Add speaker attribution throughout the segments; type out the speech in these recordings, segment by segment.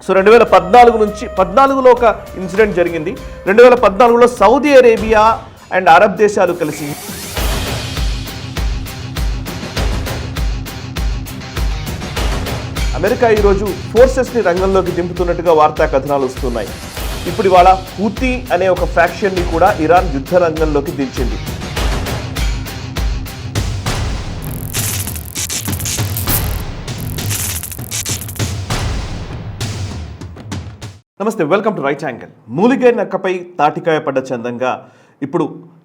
Speaker 1: So 2014 నుంచి 14లో ఒక incident జరిగింది. 2014లో సౌదీ అరేబియా అండ్ అరబ్ దేశాలు కలిసి అమెరికా ఈరోజు ఫోర్సెస్ని రంగంలోకి దింపుతున్నట్టుగా వార్తా కథనాలు వస్తున్నాయి. ఇప్పుడు ఇవాళ హూతీ అనే ఒక ఫ్యాక్షన్ని కూడా ఇరాన్ యుద్ధ రంగంలోకి దించింది. నమస్తే, వెల్కమ్ టు రైట్ యాంగిల్. మూలిగే నక్కపై తాటికాయ పడ్డ చందంగా ఇప్పుడు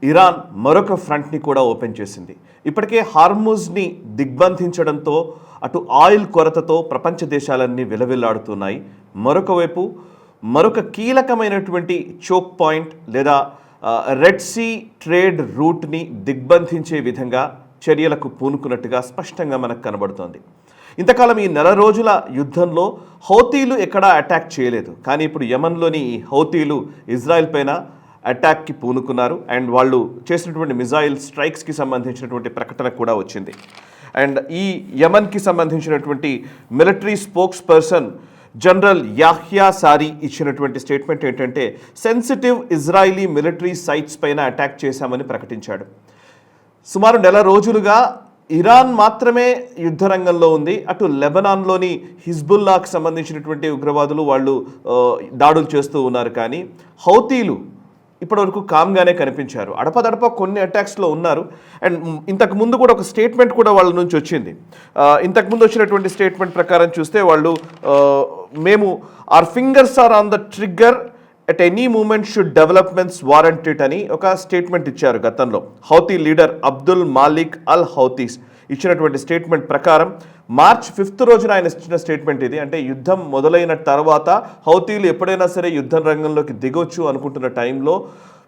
Speaker 1: ఇరాన్ మరొక ఫ్రంట్ని కూడా ఓపెన్ చేసింది. ఇప్పటికే హార్ముజ్ని దిగ్బంధించడంతో అటు ఆయిల్ కొరతతో ప్రపంచ దేశాలన్నీ విలవిల్లాడుతున్నాయి. మరొక వైపు మరొక కీలకమైనటువంటి చోక్ పాయింట్ లేదా రెడ్ సీ ట్రేడ్ రూట్ని దిగ్బంధించే విధంగా చర్యలకు పూనుకున్నట్టుగా స్పష్టంగా మనకు కనబడుతోంది. ఇంతకాలం ఈ నెల రోజుల యుద్ధంలో హౌతీలు ఎక్కడా అటాక్ చేయలేదు. కానీ ఇప్పుడు యమన్లోని ఈ హౌతీలు ఇజ్రాయెల్ పైన అటాక్కి పూనుకున్నారు. అండ్ వాళ్ళు చేసినటువంటి మిజైల్ స్ట్రైక్స్కి సంబంధించినటువంటి ప్రకటన కూడా వచ్చింది. అండ్ ఈ యమన్కి సంబంధించినటువంటి military spokes person general Yahya sorry ఇచ్చినటువంటి స్టేట్మెంట్ ఏంటంటే, సెన్సిటివ్ ఇజ్రాయిలీ మిలిటరీ సైట్స్ పైన అటాక్ చేశామని ప్రకటించాడు. సుమారు నెల రోజులుగా ఇరాన్ మాత్రమే యుద్ధ రంగంలో ఉంది. అటు లెబనాన్లోని హిజ్బుల్లాకు సంబంధించినటువంటి ఉగ్రవాదులు వాళ్ళు దాడులు చేస్తూ ఉన్నారు. కానీ హౌతీలు ఇప్పటివరకు కామ్గానే కనిపించారు. అడపదడప కొన్ని అటాక్స్లో ఉన్నారు. అండ్ ఇంతకు ముందు కూడా ఒక స్టేట్మెంట్ కూడా వాళ్ళ నుంచి వచ్చింది. ఇంతకుముందు వచ్చినటువంటి స్టేట్మెంట్ ప్రకారం చూస్తే వాళ్ళు మేము our fingers are on the trigger at any moment should developments warrant it అని ఒక స్టేట్మెంట్ ఇచ్చారు గతంలో. Houthi leader Abdul Malik al Houthis ఇచ్చినటువంటి స్టేట్మెంట్ ప్రకారం మార్చ్ 5th రోజున ఆయన ఇచ్చిన స్టేట్మెంట్ ఇది. అంటే యుద్ధం మొదలైన తర్వాత హౌతీలు ఎప్పుడైనా సరే యుద్ధ రంగంలోకి దిగొచ్చు అనుకుంటున్న టైంలో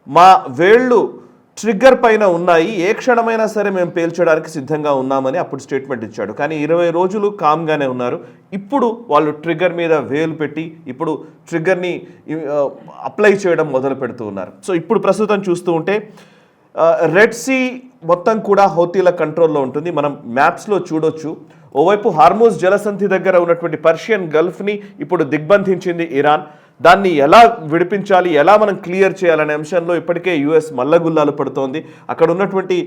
Speaker 1: మా వేళ్ళు ట్రిగ్గర్ పైన ఉన్నాయి, ఏ క్షణమైనా సరే మేము పేల్చడానికి సిద్ధంగా ఉన్నామని అప్పుడు స్టేట్మెంట్ ఇచ్చాడు. కానీ 20 రోజులు కామ్గానే ఉన్నారు. ఇప్పుడు వాళ్ళు ట్రిగ్గర్ మీద వేలు పెట్టి ఇప్పుడు ట్రిగ్గర్ని అప్లై చేయడం మొదలు పెడుతూ ఉన్నారు. సో ఇప్పుడు ప్రస్తుతం చూస్తూ ఉంటే రెడ్ సీ మొత్తం కూడా హౌతీల కంట్రోల్లో ఉంటుంది. మనం మ్యాప్స్లో చూడొచ్చు. ఓవైపు హార్మూజ్ జలసంధి దగ్గర ఉన్నటువంటి పర్షియన్ గల్ఫ్ని ఇప్పుడు దిగ్బంధించింది ఇరాన్. దాన్ని ఎలా విడిపించాలి, ఎలా మనం క్లియర్ చేయాలనే అంశంలో ఇప్పటికే యుఎస్ మల్లగుల్లాలు పడుతోంది. అక్కడ ఉన్నటువంటి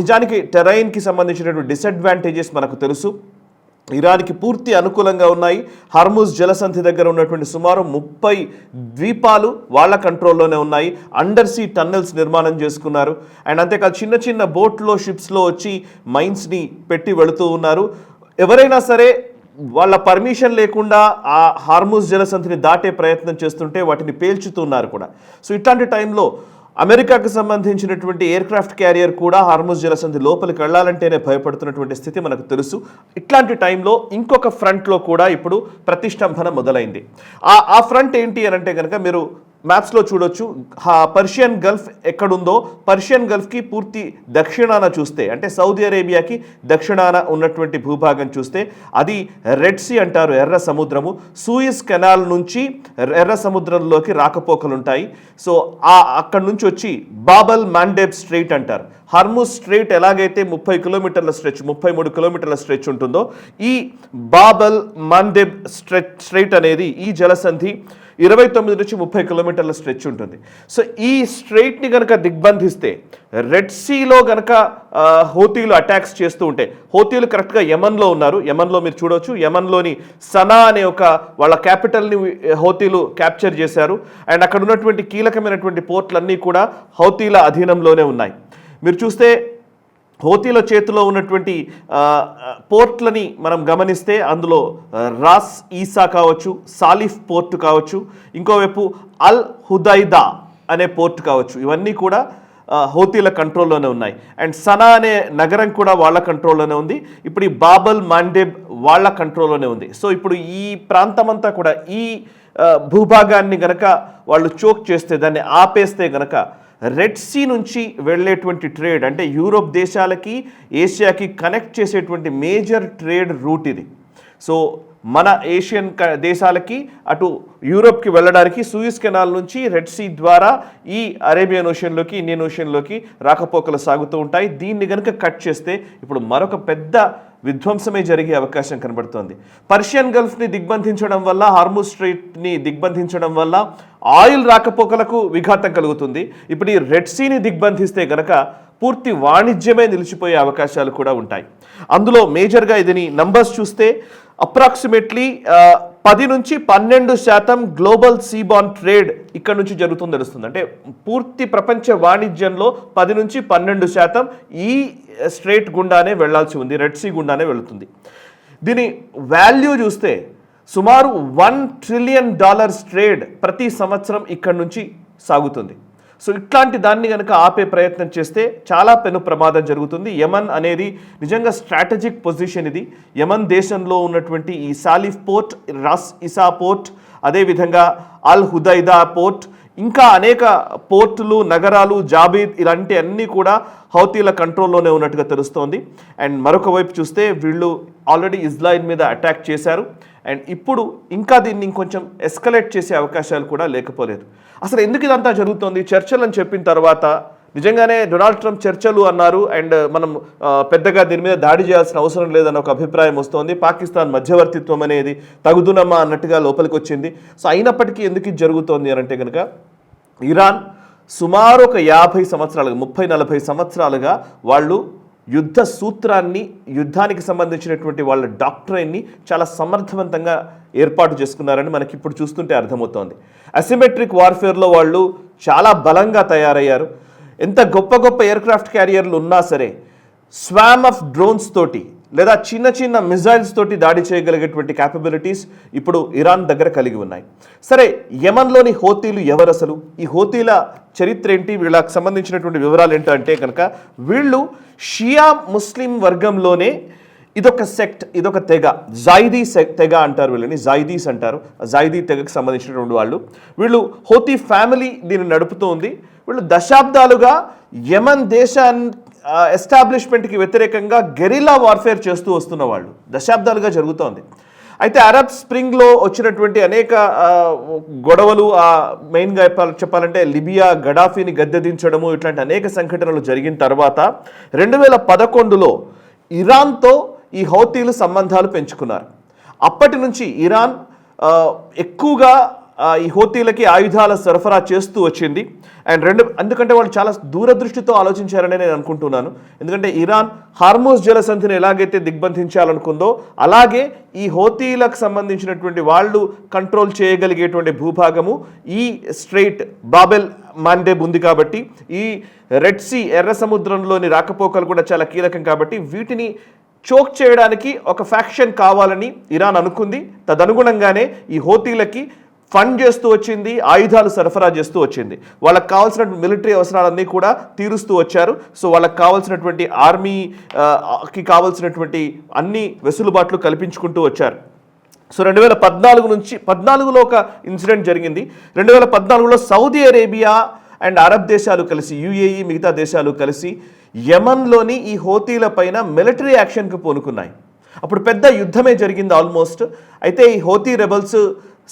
Speaker 1: నిజానికి టెరైన్కి సంబంధించినటువంటి డిసడ్వాంటేజెస్ మనకు తెలుసు. ఇరాన్కి పూర్తి అనుకూలంగా ఉన్నాయి. హార్మూజ్ జలసంధి దగ్గర ఉన్నటువంటి సుమారు 30 ద్వీపాలు వాళ్ళ కంట్రోల్లోనే ఉన్నాయి. అండర్ సీ టన్నెల్స్ నిర్మాణం చేసుకున్నారు. అండ్ అంతేకాదు చిన్న చిన్న బోట్లో షిప్స్లో వచ్చి మైన్స్ని పెట్టి వెళుతూ ఉన్నారు. ఎవరైనా సరే వాళ్ళ పర్మిషన్ లేకుండా ఆ హార్మూజ్ జలసంధిని దాటే ప్రయత్నం చేస్తుంటే వాటిని పేల్చుతున్నారు కూడా. సో ఇట్లాంటి టైంలో అమెరికాకు సంబంధించినటువంటి ఎయిర్ క్రాఫ్ట్ క్యారియర్ కూడా హార్మూజ్ జలసంధి లోపలికి వెళ్ళాలంటేనే భయపడుతున్నటువంటి స్థితి మనకు తెలుసు. ఇట్లాంటి టైంలో ఇంకొక ఫ్రంట్లో కూడా ఇప్పుడు ప్రతిష్టంభన మొదలైంది. ఆ ఫ్రంట్ ఏంటి అని అంటే కనుక మీరు మ్యాప్స్లో చూడొచ్చు. పర్షియన్ గల్ఫ్ ఎక్కడుందో పర్షియన్ గల్ఫ్కి పూర్తి దక్షిణాన చూస్తే అంటే సౌదీ అరేబియాకి దక్షిణాన ఉన్నటువంటి భూభాగం చూస్తే అది రెడ్ సీ అంటారు, ఎర్ర సముద్రము. సూయిజ్ కెనాల్ నుంచి ఎర్ర సముద్రంలోకి రాకపోకలుంటాయి. సో అక్కడి నుంచి వచ్చి బాబల్ మాండేబ్ స్ట్రెయిట్ అంటారు. హార్మూజ్ స్ట్రెయిట్ ఎలాగైతే 30 కిలోమీటర్ల స్ట్రెచ్ 33 కిలోమీటర్ల స్ట్రెచ్ ఉంటుందో ఈ బాబల్ మాండేబ్ స్ట్రెయిట్ అనేది ఈ జలసంధి 29 నుంచి 30 కిలోమీటర్ల స్ట్రెచ్ ఉంటుంది. సో ఈ స్ట్రెయిట్ని కనుక దిగ్బంధిస్తే రెడ్ సీలో కనుక హౌతీలు అటాక్స్ చేస్తూ ఉంటే, హౌతీలు కరెక్ట్గా యమన్లో ఉన్నారు. యమన్లో మీరు చూడవచ్చు. యమన్లోని సనా అనే ఒక వాళ్ళ క్యాపిటల్ని హౌతీలు క్యాప్చర్ చేశారు. అండ్ అక్కడ ఉన్నటువంటి కీలకమైనటువంటి పోర్ట్లన్నీ కూడా హౌతీల అధీనంలోనే ఉన్నాయి. మీరు చూస్తే హౌతీల చేతిలో ఉన్నటువంటి పోర్ట్లని మనం గమనిస్తే అందులో రాస్ ఈసా కావచ్చు, సాలిఫ్ పోర్ట్ కావచ్చు, ఇంకోవైపు అల్ హుదైదా అనే పోర్ట్ కావచ్చు. ఇవన్నీ కూడా హౌతీల కంట్రోల్లోనే ఉన్నాయి. అండ్ సనా అనే నగరం కూడా వాళ్ళ కంట్రోల్లోనే ఉంది. ఇప్పుడు ఈ బాబల్ మాండేబ్ వాళ్ళ కంట్రోల్లోనే ఉంది. సో ఇప్పుడు ఈ ప్రాంతం అంతా కూడా ఈ భూభాగాన్ని గనక వాళ్ళు చోక్ చేస్తే, దాన్ని ఆపేస్తే గనక రెడ్ సీ నుంచి వెళ్ళేటువంటి ట్రేడ్ అంటే యూరోప్ దేశాలకి ఏషియాకి కనెక్ట్ చేసేటువంటి మేజర్ ట్రేడ్ రూట్ ఇది. సో మన ఏషియన్ దేశాలకి అటు యూరోప్కి వెళ్ళడానికి సూయిజ్ కెనాల్ నుంచి రెడ్ సీ ద్వారా ఈ అరేబియన్ ఓషన్లోకి, ఇండియన్ ఓషన్లోకి రాకపోకలు సాగుతూ ఉంటాయి. దీన్ని కనుక కట్ చేస్తే ఇప్పుడు మరొక పెద్ద విధ్వంసమే జరిగే అవకాశం కనబడుతోంది. పర్షియన్ గల్ఫ్ని దిగ్బంధించడం వల్ల, హార్ముజ్ స్ట్రైట్ని దిగ్బంధించడం వల్ల ఆయిల్ రాకపోకలకు విఘాతం కలుగుతుంది. ఇప్పుడు ఈ రెడ్ సీని దిగ్బంధిస్తే గనక పూర్తి వాణిజ్యమే నిలిచిపోయే అవకాశాలు కూడా ఉంటాయి. అందులో మేజర్గా ఇదిని నంబర్స్ చూస్తే అప్రాక్సిమేట్లీ 10 నుంచి 12% గ్లోబల్ సీబాన్ ట్రేడ్ ఇక్కడ నుంచి జరుగుతుందని తెలుస్తుంది. అంటే పూర్తి ప్రపంచ వాణిజ్యంలో 10 నుంచి 12% ఈ స్ట్రేట్ గుండానే వెళ్లాల్సి ఉంది, రెడ్ సీ గుండానే వెళుతుంది. దీని వాల్యూ చూస్తే సుమారు $1 ట్రిలియన్ ట్రేడ్ ప్రతి సంవత్సరం ఇక్కడ నుంచి సాగుతుంది. సో ఇట్లాంటి దాన్ని కనుక ఆపే ప్రయత్నం చేస్తే చాలా పెను ప్రమాదం జరుగుతుంది. యమన్ అనేది నిజంగా స్ట్రాటజిక్ పొజిషన్. ఇది యమన్ దేశంలో ఉన్నటువంటి ఈ సాలిఫ్ పోర్ట్, రస్ ఇసా పోర్ట్, అదేవిధంగా అల్ హుదైదా పోర్ట్, ఇంకా అనేక పోర్టులు, నగరాలు, జాబీద్ ఇలాంటి అన్నీ కూడా హౌతీల కంట్రోల్లోనే ఉన్నట్టుగా తెలుస్తోంది. అండ్ మరొక వైపు చూస్తే వీళ్ళు ఆల్రెడీ ఇజ్రాయిల్ మీద అటాక్ చేశారు. అండ్ ఇప్పుడు ఇంకా దీన్ని ఇంకొంచెం ఎస్కలేట్ చేసే అవకాశాలు కూడా లేకపోలేదు. అసలు ఎందుకు ఇదంతా జరుగుతోంది? చర్చలు అని చెప్పిన తర్వాత నిజంగానే డొనాల్డ్ ట్రంప్ చర్చలు అన్నారు అండ్ మనం పెద్దగా దీని మీద దాడి చేయాల్సిన అవసరం లేదన్న ఒక అభిప్రాయం వస్తోంది. పాకిస్తాన్ మధ్యవర్తిత్వం అనేది తగుదునమ్మా అన్నట్టుగా లోపలికి వచ్చింది. సో అయినప్పటికీ ఎందుకు ఇది జరుగుతోంది అని అంటే కనుక ఇరాన్ సుమారు ఒక 50 సంవత్సరాలుగా, 30-40 సంవత్సరాలుగా వాళ్ళు యుద్ధ సూత్రాన్ని, యుద్ధానికి సంబంధించినటువంటి వాళ్ళ డాక్ట్రైన్ని చాలా సమర్థవంతంగా ఏర్పాటు చేసుకున్నారని మనకి ఇప్పుడు చూస్తుంటే అర్థమవుతోంది. అసిమెట్రిక్ వార్ఫేర్లో వాళ్ళు చాలా బలంగా తయారయ్యారు. ఎంత గొప్ప గొప్ప ఎయిర్క్రాఫ్ట్ క్యారియర్లు ఉన్నా సరే స్వామ్ ఆఫ్ డ్రోన్స్ తోటి లేదా చిన్న చిన్న మిజైల్స్ తోటి దాడి చేయగలిగేటువంటి క్యాపబిలిటీస్ ఇప్పుడు ఇరాన్ దగ్గర కలిగి ఉన్నాయి. సరే, యమన్లోని హోతీలు ఎవరు అసలు? ఈ హోతీల చరిత్ర ఏంటి, వీళ్ళకి సంబంధించినటువంటి వివరాలు ఏంటంటే కనుక వీళ్ళు షియా ముస్లిం వర్గంలోనే ఇదొక సెక్ట్, ఇదొక తెగ, జాయిదీ తెగ అంటారు వీళ్ళని, జాయిదీస్ అంటారు. జాయిదీ తెగకు సంబంధించినటువంటి వాళ్ళు. వీళ్ళు హోతీ ఫ్యామిలీ దీన్ని నడుపుతూ ఉంది. వీళ్ళు దశాబ్దాలుగా యమన్ దేశాన్ని ఎస్టాబ్లిష్మెంట్కి వ్యతిరేకంగా గెరిల్లా వార్ఫేర్ చేస్తూ వస్తున్న వాళ్ళు, దశాబ్దాలుగా జరుగుతోంది. అయితే అరబ్ స్ప్రింగ్లో వచ్చినటువంటి అనేక గొడవలు, మెయిన్గా చెప్పాలంటే లిబియా గడాఫీని గద్దెదించడము, ఇట్లాంటి అనేక సంఘటనలు జరిగిన తర్వాత 2011లో ఇరాన్తో ఈ హౌతీలు సంబంధాలు పెంచుకున్నారు. అప్పటి నుంచి ఇరాన్ ఎక్కువగా ఈ హౌతీలకి ఆయుధాల సరఫరా చేస్తూ వచ్చింది. అండ్ ఎందుకంటే వాళ్ళు చాలా దూరదృష్టితో ఆలోచించారని నేను అనుకుంటున్నాను. ఎందుకంటే ఇరాన్ హార్మోజ్ జలసంధిని ఎలాగైతే దిగ్బంధించాలనుకుందో అలాగే ఈ హౌతీలకు సంబంధించినటువంటి వాళ్ళు కంట్రోల్ చేయగలిగేటువంటి భూభాగము ఈ స్ట్రైట్ బాబెల్ మాండేబ్ ఉంది కాబట్టి, ఈ రెడ్ సీ ఎర్ర సముద్రంలోని రాకపోకలు కూడా చాలా కీలకం కాబట్టి వీటిని చోక్ చేయడానికి ఒక ఫ్యాక్షన్ కావాలని ఇరాన్ అనుకుంది. తదనుగుణంగానే ఈ హౌతీలకి ఫండ్ చేస్తూ వచ్చింది, ఆయుధాలు సరఫరా చేస్తూ వచ్చింది. వాళ్ళకి కావాల్సినటువంటి మిలిటరీ అవసరాలన్నీ కూడా తీరుస్తూ వచ్చారు. సో వాళ్ళకి కావాల్సినటువంటి ఆర్మీకి కావాల్సినటువంటి అన్ని వెసులుబాట్లు కల్పించుకుంటూ వచ్చారు. సో 2014లో ఒక ఇన్సిడెంట్ జరిగింది. 2014లో సౌదీ అరేబియా అండ్ అరబ్ దేశాలు కలిసి, యుఏఈ మిగతా దేశాలు కలిసి యమన్లోని ఈ హౌతీల పైన మిలిటరీ యాక్షన్కి పూనుకున్నాయి. అప్పుడు పెద్ద యుద్ధమే జరిగింది ఆల్మోస్ట్. అయితే ఈ హౌతీ రెబల్స్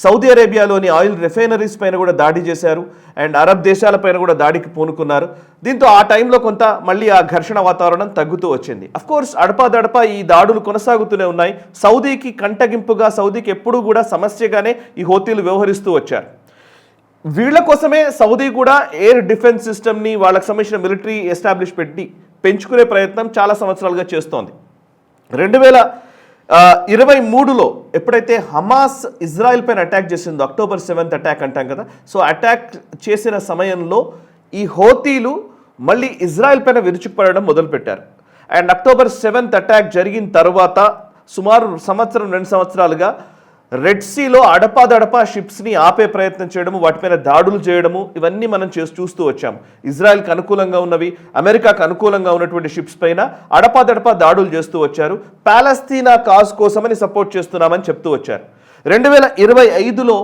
Speaker 1: సౌదీ అరేబియాలోని ఆయిల్ రిఫైనరీస్ పైన కూడా దాడి చేశారు అండ్ అరబ్ దేశాల పైన కూడా దాడికి పూనుకున్నారు. దీంతో ఆ టైంలో కొంత మళ్ళీ ఆ ఘర్షణ వాతావరణం తగ్గుతూ వచ్చింది. అఫ్కోర్స్ అడపాదడపా ఈ దాడులు కొనసాగుతూనే ఉన్నాయి. సౌదీకి కంటగింపుగా, సౌదీకి ఎప్పుడూ కూడా సమస్యగానే ఈ హౌతీలు వ్యవహరిస్తూ వచ్చారు. వీళ్ళ కోసమే సౌదీ కూడా ఎయిర్ డిఫెన్స్ సిస్టమ్ని, వాళ్ళకి సంబంధించిన మిలిటరీ ఎస్టాబ్లిష్మెంట్ని పెంచుకునే ప్రయత్నం చాలా సంవత్సరాలుగా చేస్తోంది. 2023లో ఎప్పుడైతే హమాస్ ఇజ్రాయెల్ పైన అటాక్ చేసిందో, October 7th అటాక్ అంటాం కదా, సో అటాక్ చేసిన సమయంలో ఈ హౌతీలు మళ్ళీ ఇజ్రాయెల్ పైన విరుచుకుపడడం మొదలుపెట్టారు. అండ్ October 7th అటాక్ జరిగిన తర్వాత సుమారు 2 సంవత్సరాలుగా రెడ్ సీలో అడపాదడపా షిప్స్ని ఆపే ప్రయత్నం చేయడము, వాటిపైన దాడులు చేయడము, ఇవన్నీ మనం చూస్తూ వచ్చాము. ఇజ్రాయెల్కి అనుకూలంగా ఉన్నవి, అమెరికాకు అనుకూలంగా ఉన్నటువంటి షిప్స్ పైన అడపాదడపా దాడులు చేస్తూ వచ్చారు. పాలస్తీనా కాజ్ కోసమని సపోర్ట్ చేస్తున్నామని చెప్తూ వచ్చారు. 2025లో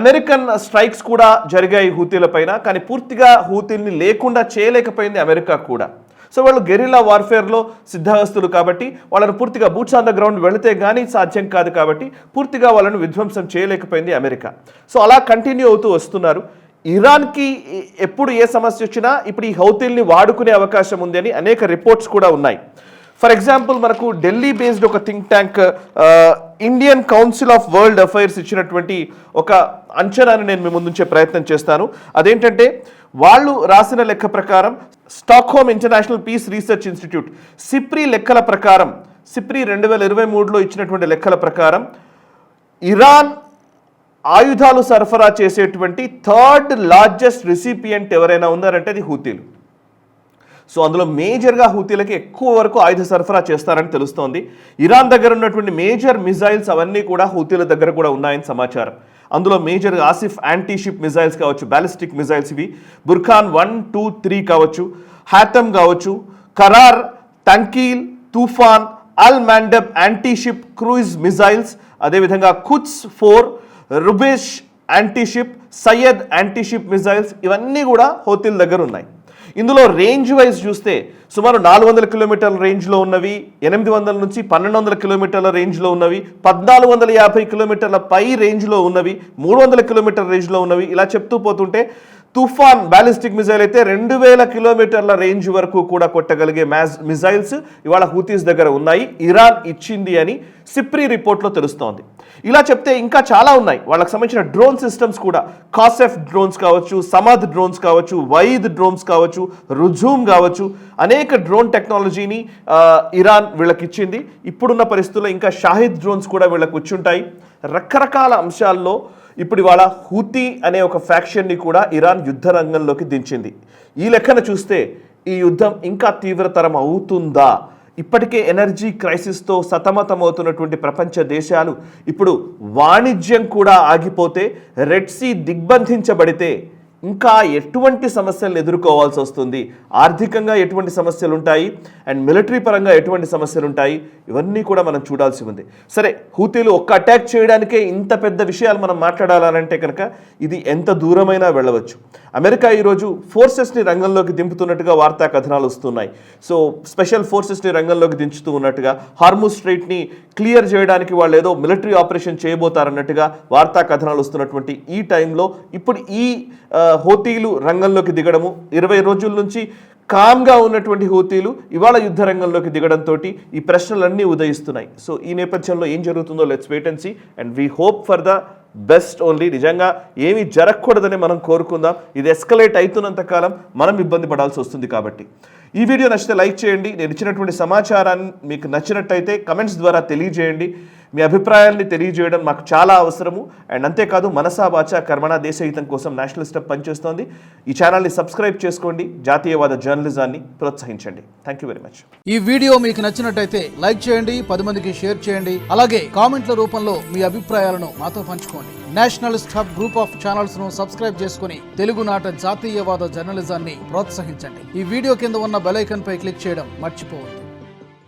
Speaker 1: అమెరికన్ స్ట్రైక్స్ కూడా జరిగాయి హూతీల పైన, కానీ పూర్తిగా హూతీల్ని లేకుండా చేయలేకపోయింది అమెరికా కూడా. సో వాళ్ళు గెరిల్లా వార్ఫేర్లో సిద్ధహస్తులు కాబట్టి వాళ్ళని పూర్తిగా బూట్స్ ఆన్ ద గ్రౌండ్ వెళితే కానీ సాధ్యం కాదు కాబట్టి పూర్తిగా వాళ్ళను విధ్వంసం చేయలేకపోయింది అమెరికా. సో అలా కంటిన్యూ అవుతూ వస్తున్నారు. ఇరాన్కి ఎప్పుడు ఏ సమస్య వచ్చినా ఇప్పుడు ఈ హౌతీల్ని వాడుకునే అవకాశం ఉంది అని అనేక రిపోర్ట్స్ కూడా ఉన్నాయి. ఫర్ ఎగ్జాంపుల్ మనకు ఢిల్లీ బేస్డ్ ఒక think tank Indian council of world affairs ఇచ్చినటువంటి ఒక అంచనాన్ని నేను మీ ముందుంచే ప్రయత్నం చేస్తాను. అదేంటంటే వాళ్ళు రాసిన లెక్క ప్రకారం Stockholm International Peace Research Institute SIPRI లెక్కల ప్రకారం, సిప్రీ 2023లో ఇచ్చినటువంటి లెక్కల ప్రకారం ఇరాన్ ఆయుధాలు సరఫరా చేసేటువంటి థర్డ్ లార్జెస్ట్ రిసిపియంట్ ఎవరైనా ఉన్నారంటే అది హూతీలు. సో అందులో మేజర్గా హూతీలకి ఎక్కువ వరకు ఆయుధ సరఫరా చేస్తారని తెలుస్తోంది. ఇరాన్ దగ్గర ఉన్నటువంటి మేజర్ మిజైల్స్ అవన్నీ కూడా హూతీల దగ్గర కూడా ఉన్నాయని సమాచారం. అందులో major Asif anti ship missiles కావచ్చు, బ్యాలిస్టిక్ మిజైల్స్ ఇవి, బుర్ఖాన్ 1, 2, 3 కావచ్చు, హాటమ్ కావచ్చు, Karrar, Tankeel, Toofan, Al Mandab anti ship cruise missiles, అదేవిధంగా Quds 4, Rubesh anti ship, Sayyad anti ship missiles ఇవన్నీ కూడా హూతీల దగ్గర ఉన్నాయి. ఇందులో రేంజ్ వైజ్ చూస్తే సుమారు 400 కిలోమీటర్ల రేంజ్లో ఉన్నవి, 800 నుంచి 1200 కిలోమీటర్ల రేంజ్లో ఉన్నవి, 1450 కిలోమీటర్ల పై రేంజ్లో ఉన్నవి, 300 కిలోమీటర్ల రేంజ్లో ఉన్నవి, ఇలా చెప్తూ పోతుంటే తుఫాన్ బ్యాలిస్టిక్ మిజైల్ అయితే 2000 కిలోమీటర్ల రేంజ్ వరకు కూడా కొట్టగలిగే మిజైల్స్ ఇవాళ హూతీస్ దగ్గర ఉన్నాయి, ఇరాన్ ఇచ్చింది అని సిప్రీ రిపోర్ట్లో తెలుస్తోంది. ఇలా చెప్తే ఇంకా చాలా ఉన్నాయి. వాళ్ళకి సంబంధించిన డ్రోన్ సిస్టమ్స్ కూడా, కాసెఫ్ డ్రోన్స్ కావచ్చు, సమద్ డ్రోన్స్ కావచ్చు, వైద్ డ్రోన్స్ కావచ్చు, రుజూమ్ కావచ్చు, అనేక డ్రోన్ టెక్నాలజీని ఇరాన్ వీళ్ళకి ఇచ్చింది. ఇప్పుడున్న పరిస్థితుల్లో ఇంకా షాహిద్ డ్రోన్స్ కూడా వీళ్ళకి వచ్చుంటాయి. రకరకాల అంశాల్లో ఇప్పుడు ఇవాళ హూతీ అనే ఒక ఫ్యాక్షన్ని కూడా ఇరాన్ యుద్ధ రంగంలోకి దించింది. ఈ లెక్కన చూస్తే ఈ యుద్ధం ఇంకా తీవ్రతరం అవుతుందా? ఇప్పటికే ఎనర్జీ క్రైసిస్తో సతమతమవుతున్నటువంటి ప్రపంచ దేశాలు ఇప్పుడు వాణిజ్యం కూడా ఆగిపోతే, రెడ్ సీ దిగ్బంధించబడితే ఇంకా ఎటువంటి సమస్యలు ఎదుర్కోవాల్సి వస్తుంది, ఆర్థికంగా ఎటువంటి సమస్యలు ఉంటాయి, అండ్ మిలిటరీ పరంగా ఎటువంటి సమస్యలు ఉంటాయి, ఇవన్నీ కూడా మనం చూడాల్సి ఉంది. సరే, హూతీలు ఒక్క అటాక్ చేయడానికే ఇంత పెద్ద విషయాలు మనం మాట్లాడాలంటే కనుక ఇది ఎంత దూరమైనా వెళ్ళవచ్చు. అమెరికా ఈరోజు ఫోర్సెస్ని రంగంలోకి దింపుతున్నట్టుగా వార్తా కథనాలు వస్తున్నాయి. సో స్పెషల్ ఫోర్సెస్ని రంగంలోకి దించుతూ ఉన్నట్టుగా, హార్ముజ్ స్ట్రైట్ని క్లియర్ చేయడానికి వాళ్ళు ఏదో మిలిటరీ ఆపరేషన్ చేయబోతారన్నట్టుగా వార్తా కథనాలు వస్తున్నటువంటి ఈ టైంలో ఇప్పుడు ఈ హూతీలు రంగంలోకి దిగడము, 20 రోజుల నుంచి కామ్గా ఉన్నటువంటి హూతీలు ఇవాళ యుద్ధ రంగంలోకి దిగడంతో ఈ ప్రశ్నలన్నీ ఉదయిస్తున్నాయి. సో ఈ నేపథ్యంలో ఏం జరుగుతుందో let's wait and see, and we hope for the best only. నిజంగా ఏమీ జరగకూడదని మనం కోరుకుందాం. ఇది ఎస్కలేట్ అవుతున్నంత కాలం మనం ఇబ్బంది పడాల్సి వస్తుంది. కాబట్టి ఈ వీడియో నచ్చితే లైక్ చేయండి. నేను ఇచ్చినటువంటి సమాచారాన్ని మీకు నచ్చినట్టయితే కమెంట్స్ ద్వారా తెలియజేయండి. మీ అభిప్రాయాల్ని తెలియజేయడం మాకు చాలా అవసరము. అండ్ అంతేకాదు, మనసా వాచా కర్మణ దేశహితం కోసం నేషనల్ స్టెప్ పనిచేస్తోంది. ఈ ఛానల్ని సబ్స్క్రైబ్ చేసుకోండి. జాతీయవాద జర్నలిజాన్ని ప్రోత్సహించండి. Thank you very much.
Speaker 2: ఈ వీడియో మీకు నచ్చినట్టయితే లైక్ చేయండి, 10 మందికి షేర్ చేయండి. అలాగే కామెంట్ల రూపంలో మీ అభిప్రాయాలను మాతో పంచుకోండి. Nationalist hub group of channels ను సబ్స్క్రైబ్ చేసుకుని తెలుగునాట జాతీయవాద జర్నలిజాన్ని ప్రోత్సహించండి. ఈ వీడియో కింద ఉన్న బెల్ ఐకాన్ పై క్లిక్ చేయడం మర్చిపోవద్దు.